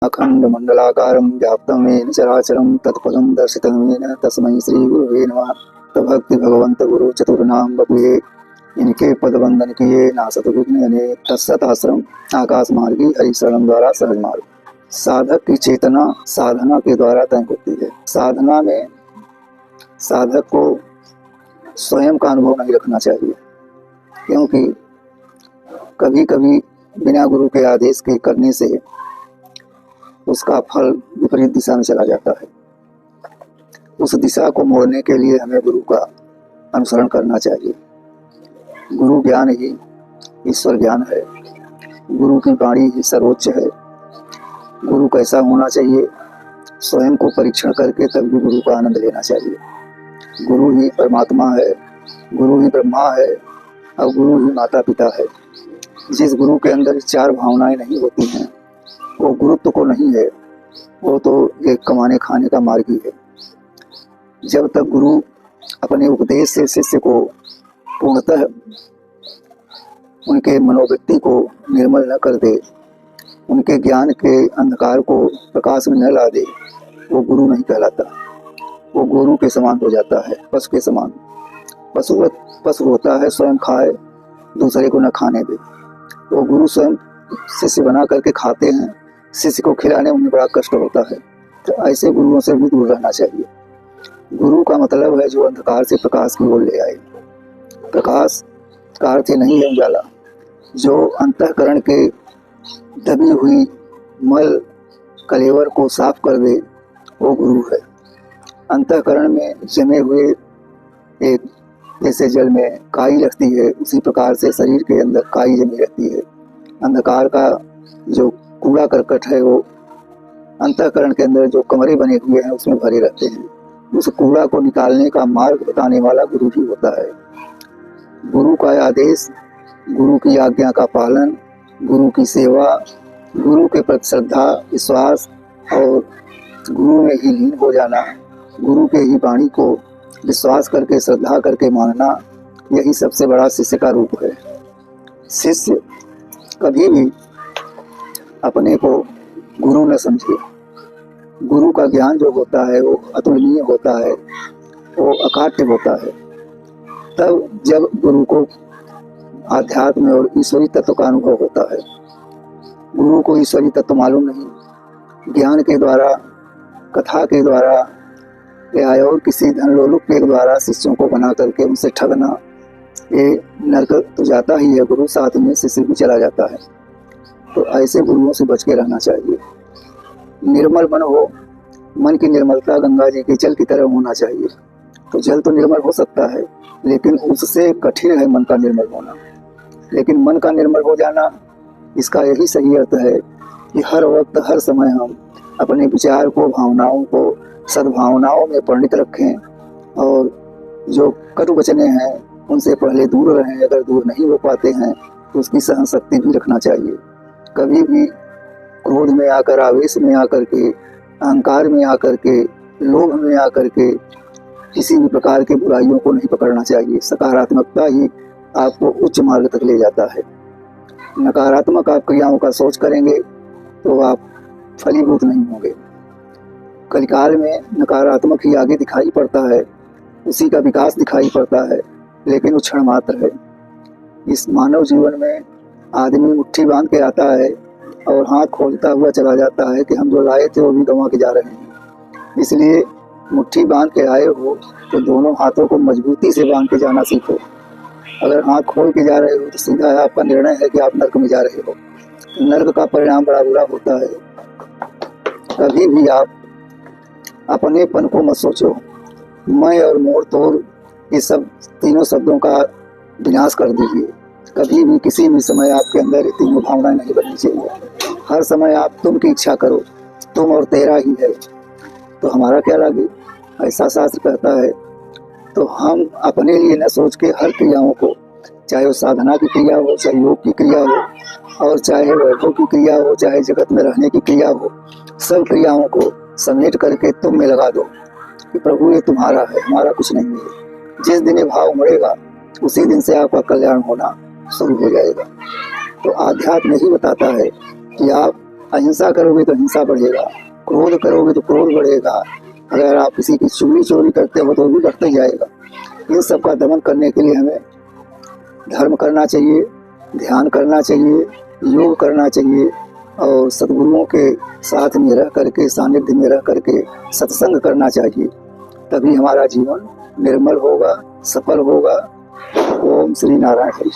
अखण्डमण्डलाकारं व्याप्तं येन चराचरं तत्पदं दर्शितं येन तस्मै श्रीगुरुवे नमः। तो भक्ति भगवंत गुरु चतुर्नाम बपुए, इनके पद वंदन किए नासत विघ्न अनेक। तत्सत आश्रम आकाश मार्गी हरिशरण द्वारा सहज मार्ग। साधक की चेतना साधना के द्वारा तय होती है। साधना में साधक को स्वयं का अनुभव नहीं रखना चाहिए, क्योंकि कभी कभी बिना गुरु के आदेश के करने से उसका फल विपरीत दिशा में चला जाता है। उस दिशा को मोड़ने के लिए हमें गुरु का अनुसरण करना चाहिए। गुरु ज्ञान ही ईश्वर ज्ञान है। गुरु की वाणी ही सर्वोच्च है। गुरु कैसा होना चाहिए, स्वयं को परीक्षण करके तब भी गुरु का आनंद लेना चाहिए। गुरु ही परमात्मा है, गुरु ही ब्रह्मा है और गुरु ही माता पिता है। जिस गुरु के अंदर चार भावनाएं नहीं होती हैं वो गुरुत्व को नहीं है, वो तो एक कमाने खाने का मार्ग ही है। जब तक गुरु अपने उपदेश से शिष्य को पूर्णतः उनके मनोवृत्ति को निर्मल न कर दे, उनके ज्ञान के अंधकार को प्रकाश में न ला दे, वो गुरु नहीं कहलाता। वो गुरु के समान हो जाता है, पशु के समान। पशु होता है स्वयं खाए, दूसरे को न खाने दे। वो गुरु स्वयं शिष्य बना करके खाते हैं, शिष्य को खिलाने उन्हें बड़ा कष्ट होता है। तो ऐसे गुरुओं से भी दूर रहना चाहिए। गुरु का मतलब है जो अंधकार से प्रकाश की ओर ले आए। प्रकाश का अर्थ नहीं है उजाला। जो अंतःकरण के दबी हुई मल कलेवर को साफ कर दे, वो गुरु है। अंतःकरण में जमे हुए एक जैसे जल में काई लगती है, उसी प्रकार से शरीर के अंदर काई जमी रहती है। अंधकार का जो कूड़ा करकट है वो अंतःकरण के अंदर जो कमरे बने हुए हैं उसमें भरे रहते हैं। उस कूड़ा को निकालने का मार्ग बताने वाला गुरु ही होता है। गुरु का आदेश, गुरु की आज्ञा का पालन, गुरु की सेवा, गुरु के प्रति श्रद्धा विश्वास और गुरु में ही लीन हो जाना, गुरु के ही वाणी को विश्वास करके श्रद्धा करके मानना, यही सबसे बड़ा शिष्य का रूप है। शिष्य कभी भी अपने को गुरु न समझे। गुरु का ज्ञान जो होता है वो अतुलनीय होता है, वो अकाट्य होता है। तब जब गुरु को आध्यात्म और ईश्वरी तत्व का अनुभव होता है। गुरु को ईश्वरी तत्व मालूम नहीं। ज्ञान के द्वारा, कथा के द्वारा या और किसी धनलोलुप के द्वारा शिष्यों को बना करके उनसे ठगना, ये नरक तो जाता ही है, गुरु साथ में शिष्य भी चला जाता है। तो ऐसे गुरुओं से बच के रहना चाहिए। निर्मल मन हो, मन की निर्मलता गंगा जी के जल की तरह होना चाहिए। तो जल तो निर्मल हो सकता है, लेकिन उससे कठिन है मन का निर्मल होना। लेकिन मन का निर्मल हो जाना, इसका यही सही अर्थ है कि हर वक्त हर समय हम अपने विचार को, भावनाओं को सद्भावनाओं में परिणित रखें और जो कटु वचने हैं उनसे पहले दूर रहें। अगर दूर नहीं हो पाते हैं तो उसकी सहन शक्ति भी रखना चाहिए। कभी भी क्रोध में आकर, आवेश में आकर के, अहंकार में आकर के, लोभ में आकर के किसी भी प्रकार के बुराइयों को नहीं पकड़ना चाहिए। सकारात्मकता ही आपको उच्च मार्ग तक ले जाता है। नकारात्मक आप क्रियाओं का सोच करेंगे तो आप फलीभूत नहीं होंगे। कलिकाल में नकारात्मक ही आगे दिखाई पड़ता है, उसी का विकास दिखाई पड़ता है, लेकिन वो क्षण मात्र है। इस मानव जीवन में आदमी मुट्ठी बांध के आता है और हाथ खोलता हुआ चला जाता है कि हम जो लाए थे वो भी गंवा के जा रहे हैं। इसलिए मुट्ठी बांध के आए हो तो दोनों हाथों को मजबूती से बांध के जाना सीखो। अगर हाथ खोल के जा रहे हो तो सीधा आपका निर्णय है कि आप नर्क में जा रहे हो। नर्क का परिणाम बड़ा बुरा होता है। कभी भी आप अपनेपन को मत सोचो। मैं और मोर तोड़, ये सब तीनों शब्दों का विनाश कर दीजिए। कभी भी किसी भी समय आपके अंदर ये तीनों भावनाएं नहीं बननी चाहिए। हर समय आप तुम की इच्छा करो, तुम और तेरा ही है तो हमारा क्या लागे, ऐसा शास्त्र कहता है। तो हम अपने लिए न सोच के हर क्रियाओं को, चाहे वो साधना की क्रिया हो, चाहे योग की क्रिया हो, और चाहे वैभव की क्रिया हो, चाहे जगत में रहने की क्रिया हो, सब क्रियाओं को समेट करके तुम में लगा दो कि प्रभु ये तुम्हारा है, हमारा कुछ नहीं है। जिस दिन ये भाव उमड़ेगा उसी दिन से आपका कल्याण होना शुरू हो जाएगा। तो आध्यात्म ही बताता है कि आप अहिंसा करोगे तो हिंसा बढ़ेगा, क्रोध करोगे तो क्रोध बढ़ेगा, अगर आप किसी की चुगली चोरी करते हो तो वो भी बढ़ता ही जाएगा। इन सब का दमन करने के लिए हमें धर्म करना चाहिए, ध्यान करना चाहिए, योग करना चाहिए और सद्गुरुओं के साथ में रह करके, सानिध्य में रह करके सत्संग करना चाहिए। तभी हमारा जीवन निर्मल होगा, सफल होगा। ओम श्री नारायण हरि।